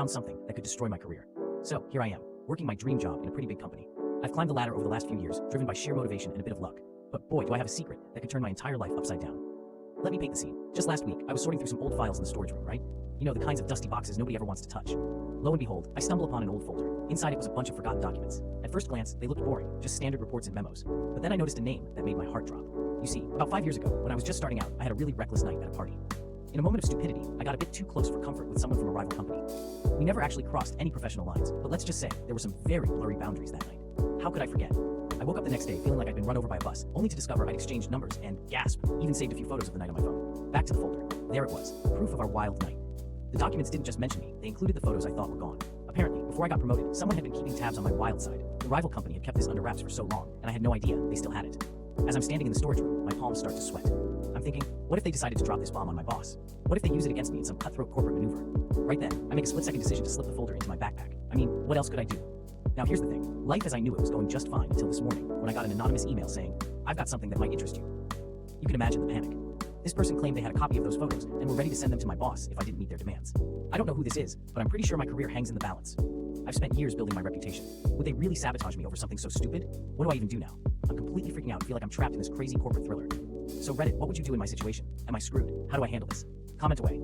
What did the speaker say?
found something that could destroy my career. So here I am, working my dream job in a pretty big company. I've climbed the ladder over the last few years, driven by sheer motivation and a bit of luck. But boy, do I have a secret that could turn my entire life upside down. Let me paint the scene. Just last week, I was sorting through some old files in the storage room, right? You know, the kinds of dusty boxes nobody ever wants to touch. Lo and behold, I stumble upon an old folder. Inside it was a bunch of forgotten documents. At first glance, they looked boring, just standard reports and memos. But then I noticed a name that made my heart drop. You see, about 5 years ago, when I was just starting out, I had a really reckless night at a party. In a moment of stupidity, I got a bit too close for comfort with someone from a rival company. We never actually crossed any professional lines, but let's just say there were some very blurry boundaries that night. How could I forget? I woke up the next day feeling like I'd been run over by a bus, only to discover I'd exchanged numbers and, gasp, even saved a few photos of the night on my phone. Back to the folder. There it was, proof of our wild night. The documents didn't just mention me, they included the photos I thought were gone. Apparently, before I got promoted, someone had been keeping tabs on my wild side. The rival company had kept this under wraps for so long, and I had no idea they still had it. As I'm standing in the storage room, my palms start to sweat. I'm thinking, what if they decided to drop this bomb on my boss? What if they use it against me in some cutthroat corporate maneuver? Right then, I make a split-second decision to slip the folder into my backpack. I mean, what else could I do? Now here's the thing, life as I knew it was going just fine until this morning, when I got an anonymous email saying, I've got something that might interest you. You can imagine the panic. This person claimed they had a copy of those photos and were ready to send them to my boss if I didn't meet their demands. I don't know who this is, but I'm pretty sure my career hangs in the balance. I've spent years building my reputation. Would they really sabotage me over something so stupid? What do I even do now? I'm completely freaking out and feel like I'm trapped in this crazy corporate thriller. So Reddit, what would you do in my situation? Am I screwed? How do I handle this? Comment away.